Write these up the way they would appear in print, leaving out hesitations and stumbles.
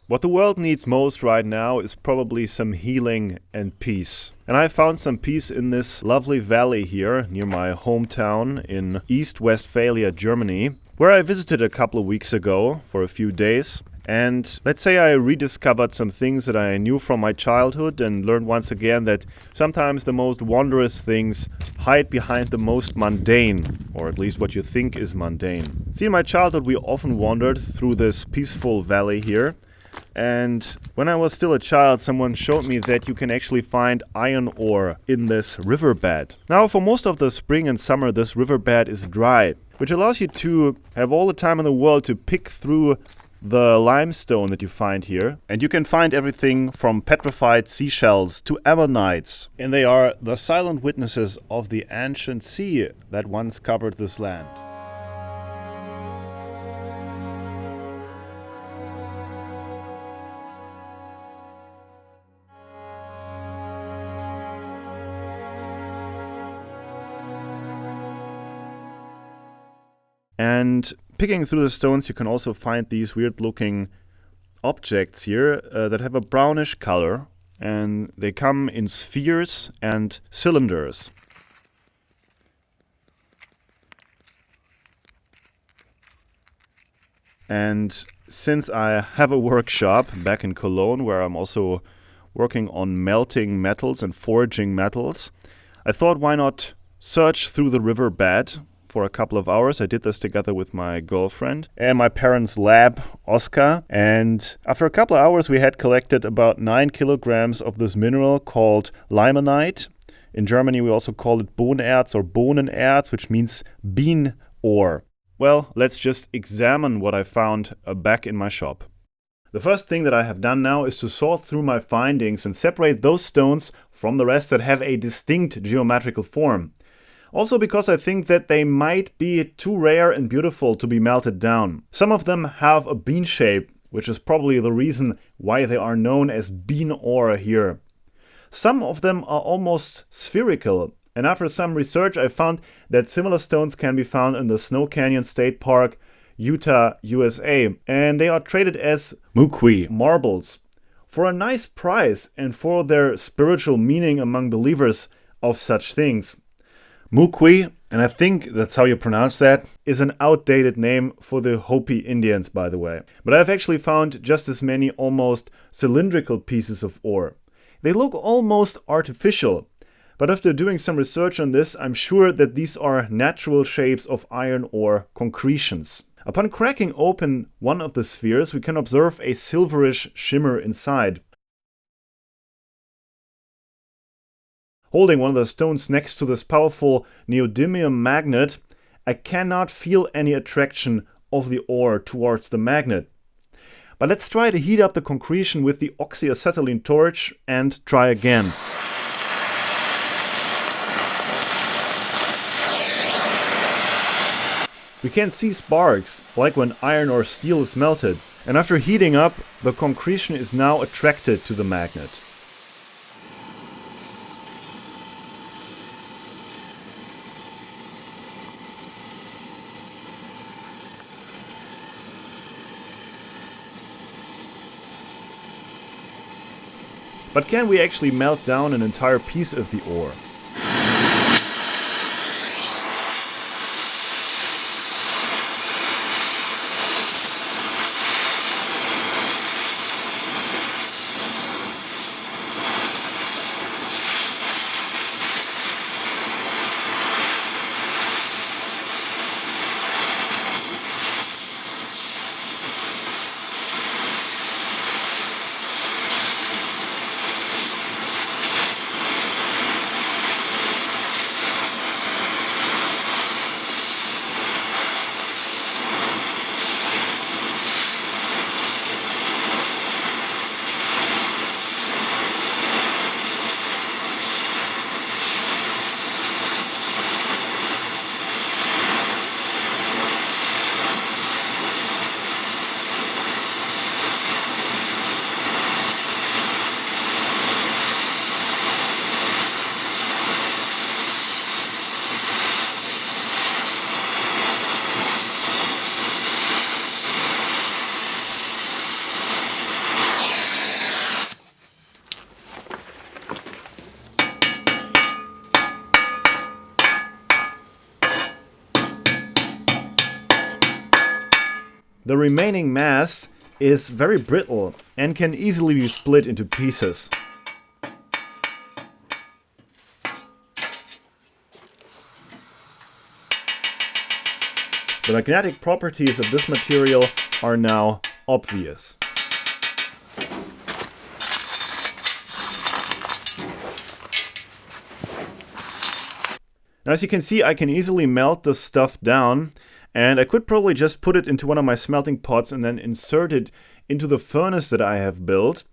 What the world needs most right now is probably some healing and peace. And I found some peace in this lovely valley here near my hometown in East Westphalia, Germany, where I visited a couple of weeks ago for a few days. And let's say I rediscovered some things that I knew from my childhood and learned once again that sometimes the most wondrous things hide behind the most mundane, or at least what you think is mundane. See, in my childhood we often wandered through this peaceful valley here. And when I was still a child, someone showed me that you can actually find iron ore in this riverbed. Now, for most of the spring and summer, this riverbed is dry, which allows you to have all the time in the world to pick through the limestone that you find here. And you can find everything from petrified seashells to ammonites. And they are the silent witnesses of the ancient sea that once covered this land. And picking through the stones, you can also find these weird-looking objects here that have a brownish color, and they come in spheres and cylinders. And since I have a workshop back in Cologne, where I'm also working on melting metals and forging metals, I thought, why not search through the riverbed for a couple of hours. I did this together with my girlfriend and my parents' lab, Oscar. And after a couple of hours, we had collected about 9 kilograms of this mineral called limonite. In Germany, we also call it Bohnerz or Bohnenerz, which means bean ore. Well, let's just examine what I found back in my shop. The first thing that I have done now is to sort through my findings and separate those stones from the rest that have a distinct geometrical form. Also because I think that they might be too rare and beautiful to be melted down. Some of them have a bean shape, which is probably the reason why they are known as bean ore here. Some of them are almost spherical, and after some research I found that similar stones can be found in the Snow Canyon State Park, Utah, USA, and they are traded as muqui marbles for a nice price and for their spiritual meaning among believers of such things. Muqui, and I think that's how you pronounce that, is an outdated name for the Hopi Indians, by the way. But I've actually found just as many almost cylindrical pieces of ore. They look almost artificial, but after doing some research on this, I'm sure that these are natural shapes of iron ore concretions. Upon cracking open one of the spheres, we can observe a silverish shimmer inside. Holding one of the stones next to this powerful neodymium magnet, I cannot feel any attraction of the ore towards the magnet. But let's try to heat up the concretion with the oxyacetylene torch and try again. We can see sparks, like when iron or steel is melted, and after heating up, the concretion is now attracted to the magnet. But can we actually melt down an entire piece of the ore? The remaining mass is very brittle and can easily be split into pieces. The magnetic properties of this material are now obvious. Now, as you can see, I can easily melt this stuff down, and I could probably just put it into one of my smelting pots and then insert it into the furnace that I have built.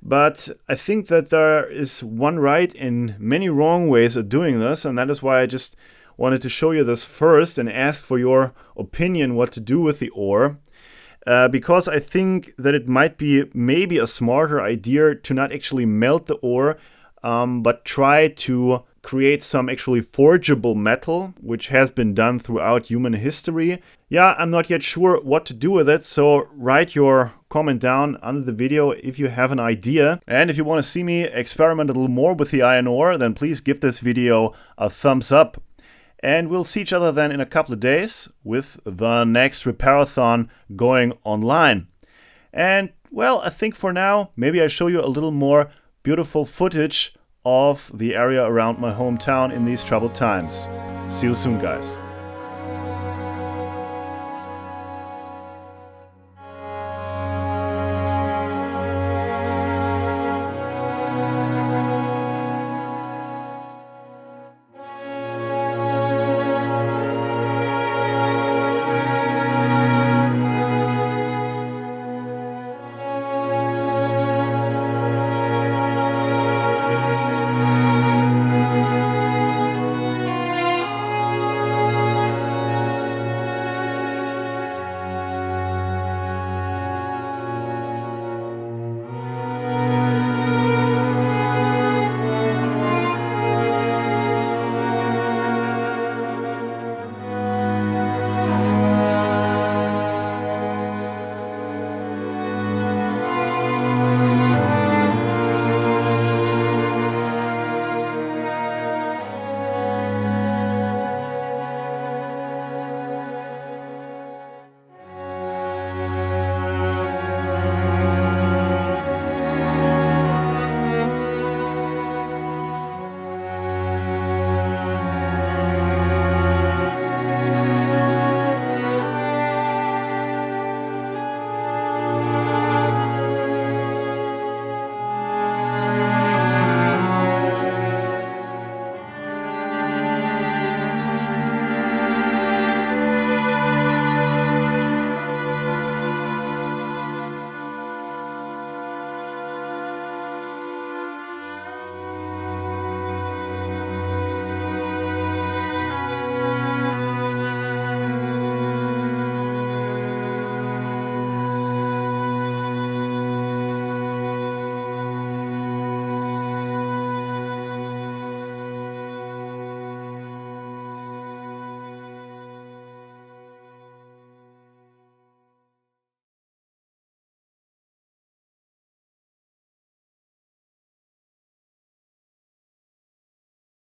But I think that there is one right and many wrong ways of doing this, and that is why I just wanted to show you this first and ask for your opinion what to do with the ore. Because I think that it might be maybe a smarter idea to not actually melt the ore, but try to create some actually forgeable metal, which has been done throughout human history. Yeah, I'm not yet sure what to do with it, so write your comment down under the video if you have an idea. And if you want to see me experiment a little more with the iron ore, then please give this video a thumbs up. And we'll see each other then in a couple of days with the next Repairathon going online. And well, I think for now, maybe I show you a little more beautiful footage of the area around my hometown in these troubled times. See you soon, guys.